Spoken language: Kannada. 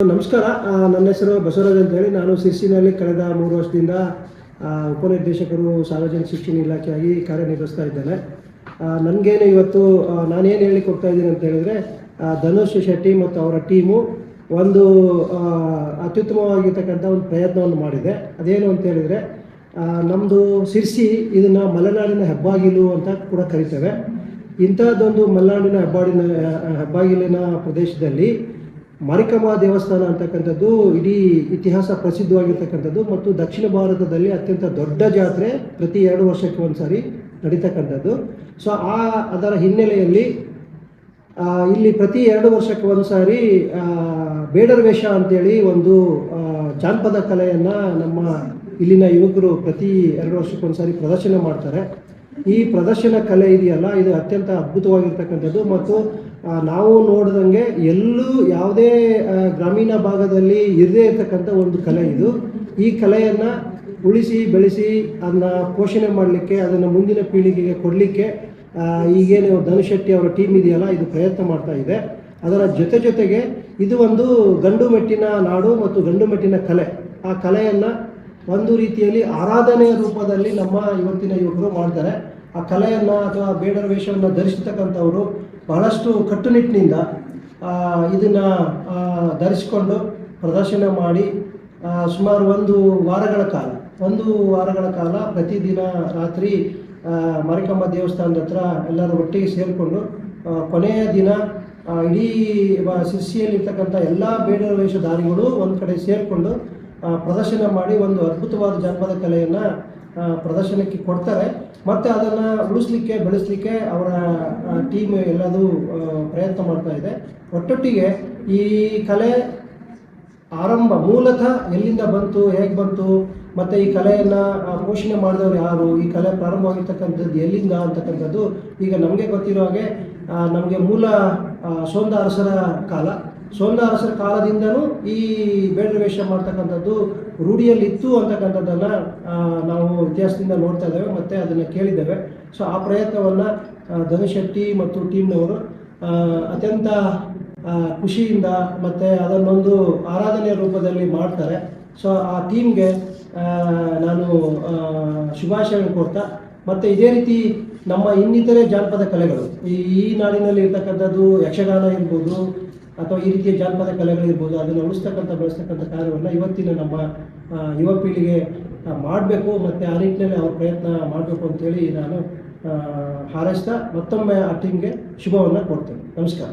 ನಮಸ್ಕಾರ. ನನ್ನ ಹೆಸರು ಬಸವರಾಜ್ ಅಂತೇಳಿ. ನಾನು ಸಿರ್ಸಿನಲ್ಲಿ ಕಳೆದ 3 ವರ್ಷದಿಂದ ಉಪನಿರ್ದೇಶಕರು ಸಾರ್ವಜನಿಕ ಶಿಕ್ಷಣ ಇಲಾಖೆಯಾಗಿ ಕಾರ್ಯನಿರ್ವಹಿಸ್ತಾ ಇದ್ದೇನೆ. ನನಗೇನು ಇವತ್ತು ನಾನೇನು ಹೇಳಿಕ್ಕೆ ಹೋಗ್ತಾ ಇದ್ದೀನಿ ಅಂತ ಹೇಳಿದರೆ, ಧನುಷ್ ಶೆಟ್ಟಿ ಮತ್ತು ಅವರ ಟೀಮು ಒಂದು ಅತ್ಯುತ್ತಮವಾಗಿರ್ತಕ್ಕಂಥ ಒಂದು ಪ್ರಯತ್ನವನ್ನು ಮಾಡಿದೆ. ಅದೇನು ಅಂತ ಹೇಳಿದರೆ, ನಮ್ಮದು ಸಿರ್ಸಿ ಇದನ್ನು ಮಲೆನಾಡಿನ ಹೆಬ್ಬಾಗಿಲು ಅಂತ ಕೂಡ ಕರಿತೇವೆ. ಇಂಥದ್ದೊಂದು ಮಲೆನಾಡಿನ ಹೆಬ್ಬಾಗಿಲಿನ ಪ್ರದೇಶದಲ್ಲಿ ಮಾರಿಕಾಂಬಾ ದೇವಸ್ಥಾನ ಅಂತಕ್ಕಂಥದ್ದು ಇಡೀ ಇತಿಹಾಸ ಪ್ರಸಿದ್ಧವಾಗಿರ್ತಕ್ಕಂಥದ್ದು ಮತ್ತು ದಕ್ಷಿಣ ಭಾರತದಲ್ಲಿ ಅತ್ಯಂತ ದೊಡ್ಡ ಜಾತ್ರೆ ಪ್ರತಿ 2 ವರ್ಷಕ್ಕೆ ಒಂದು ಸಾರಿ ನಡೀತಕ್ಕಂಥದ್ದು. ಸೊ ಅದರ ಹಿನ್ನೆಲೆಯಲ್ಲಿ ಇಲ್ಲಿ ಪ್ರತಿ 2 ವರ್ಷಕ್ಕೆ ಒಂದು ಸಾರಿ ಬೇಡರ ವೇಷ ಅಂತೇಳಿ ಒಂದು ಜಾನಪದ ಕಲೆಯನ್ನು ನಮ್ಮ ಇಲ್ಲಿನ ಯುವಕರು ಪ್ರತಿ 2 ವರ್ಷಕ್ಕೊಂದು ಸಾರಿ ಪ್ರದರ್ಶನ ಮಾಡ್ತಾರೆ. ಈ ಪ್ರದರ್ಶನ ಕಲೆ ಇದೆಯಲ್ಲ, ಇದು ಅತ್ಯಂತ ಅದ್ಭುತವಾಗಿರ್ತಕ್ಕಂಥದ್ದು ಮತ್ತು ನಾವು ನೋಡಿದಂಗೆ ಎಲ್ಲೂ ಯಾವುದೇ ಗ್ರಾಮೀಣ ಭಾಗದಲ್ಲಿ ಇರದೇ ಇರತಕ್ಕಂಥ ಒಂದು ಕಲೆ ಇದು. ಈ ಕಲೆಯನ್ನು ಉಳಿಸಿ ಬೆಳೆಸಿ ಅದನ್ನು ಪೋಷಣೆ ಮಾಡಲಿಕ್ಕೆ, ಅದನ್ನು ಮುಂದಿನ ಪೀಳಿಗೆಗೆ ಕೊಡಲಿಕ್ಕೆ ಈಗೇನು ಧನುಷ್ ಶೆಟ್ಟಿ ಅವರ ಟೀಮ್ ಇದೆಯಲ್ಲ, ಇದು ಪ್ರಯತ್ನ ಮಾಡ್ತಾ ಇದೆ. ಅದರ ಜೊತೆಗೆ ಇದು ಒಂದು ಗಂಡು ಮೆಟ್ಟಿನ ನಾಡು ಮತ್ತು ಗಂಡು ಮೆಟ್ಟಿನ ಕಲೆ. ಆ ಕಲೆಯನ್ನು ಒಂದು ರೀತಿಯಲ್ಲಿ ಆರಾಧನೆಯ ರೂಪದಲ್ಲಿ ನಮ್ಮ ಇವತ್ತಿನ ಯುವಕರು ಮಾಡ್ತಾರೆ. ಆ ಕಲೆಯನ್ನು ಅಥವಾ ಬೇಡರ ವೇಷವನ್ನು ಧರಿಸತಕ್ಕಂಥವರು ಬಹಳಷ್ಟು ಕಟ್ಟುನಿಟ್ಟಿನಿಂದ ಇದನ್ನು ಧರಿಸಿಕೊಂಡು ಪ್ರದರ್ಶನ ಮಾಡಿ ಸುಮಾರು 1 ವಾರಗಳ ಕಾಲ ಪ್ರತಿದಿನ ರಾತ್ರಿ ಮಾರಿಕಾಂಬಾ ದೇವಸ್ಥಾನದ ಹತ್ರ ಎಲ್ಲರೂ ಒಟ್ಟಿಗೆ ಸೇರಿಕೊಂಡು ಕೊನೆಯ ದಿನ ಇಡೀ ಸಿರ್ಸಿಯಲ್ಲಿರ್ತಕ್ಕಂಥ ಎಲ್ಲ ಬೇಡರ ವೇಷಧಾರಿಗಳು ಒಂದು ಕಡೆ ಸೇರಿಕೊಂಡು ಪ್ರದರ್ಶನ ಮಾಡಿ ಒಂದು ಅದ್ಭುತವಾದ ಜಾನಪದ ಕಲೆಯನ್ನು ಪ್ರದರ್ಶನಕ್ಕೆ ಕೊಡ್ತಾರೆ. ಮತ್ತು ಅದನ್ನು ಉಳಿಸ್ಲಿಕ್ಕೆ ಬೆಳೆಸಲಿಕ್ಕೆ ಅವರ ಟೀಮ್ ಎಲ್ಲದೂ ಪ್ರಯತ್ನ ಮಾಡ್ತಾ ಇದೆ. ಒಟ್ಟೊಟ್ಟಿಗೆ ಈ ಕಲೆ ಮೂಲತಃ ಎಲ್ಲಿಂದ ಬಂತು, ಹೇಗೆ ಬಂತು, ಮತ್ತು ಈ ಕಲೆಯನ್ನು ಪೋಷಣೆ ಮಾಡಿದವರು ಯಾರು, ಈ ಕಲೆ ಪ್ರಾರಂಭವಾಗಿರ್ತಕ್ಕಂಥದ್ದು ಎಲ್ಲಿಂದ ಅಂತಕ್ಕಂಥದ್ದು ಈಗ ನಮಗೆ ಗೊತ್ತಿರೋ ಹಾಗೆ ನಮಗೆ ಮೂಲ ಸೋಂದ ಅರಸರ ಕಾಲದಿಂದನೂ ಈ ಬೇಡರ ವೇಷ ಮಾಡ್ತಕ್ಕಂಥದ್ದು ರೂಢಿಯಲ್ಲಿತ್ತು ಅಂತಕ್ಕಂಥದ್ದನ್ನು ನಾವು ಇತಿಹಾಸದಿಂದ ನೋಡ್ತಾ ಇದ್ದೇವೆ ಮತ್ತು ಅದನ್ನು ಕೇಳಿದ್ದೇವೆ. ಸೊ ಆ ಪ್ರಯತ್ನವನ್ನು ಧನುಷ್ ಶೆಟ್ಟಿ ಮತ್ತು ಟೀಮ್ನವರು ಅತ್ಯಂತ ಖುಷಿಯಿಂದ ಮತ್ತು ಅದನ್ನೊಂದು ಆರಾಧನೆಯ ರೂಪದಲ್ಲಿ ಮಾಡ್ತಾರೆ. ಸೊ ಆ ಟೀಮ್ಗೆ ನಾನು ಶುಭಾಶಯಗಳನ್ನು ಕೊಡ್ತಾ, ಮತ್ತು ಇದೇ ರೀತಿ ನಮ್ಮ ಇನ್ನಿತರೆ ಜಾನಪದ ಕಲೆಗಳು ಈ ನಾಡಿನಲ್ಲಿ ಇರ್ತಕ್ಕಂಥದ್ದು ಯಕ್ಷಗಾನ ಇರ್ಬೋದು ಅಥವಾ ಈ ರೀತಿಯ ಜಾನಪದ ಕಲೆಗಳಿರ್ಬೋದು, ಅದನ್ನು ಉಳಿಸ್ತಕ್ಕಂಥ ಬೆಳೆಸ್ತಕ್ಕಂಥ ಕಾರ್ಯವನ್ನು ಇವತ್ತಿನ ನಮ್ಮ ಯುವ ಪೀಳಿಗೆ ಮಾಡಬೇಕು ಮತ್ತು ಆ ನಿಟ್ಟಿನಲ್ಲಿ ಅವ್ರ ಪ್ರಯತ್ನ ಮಾಡಬೇಕು ಅಂತೇಳಿ ನಾನು ಹಾರೈಸ್ತಾ ಮತ್ತೊಮ್ಮೆ ಆ ಟೀಮ್ಗೆ ಶುಭವನ್ನು ಕೊಡ್ತೇನೆ. ನಮಸ್ಕಾರ.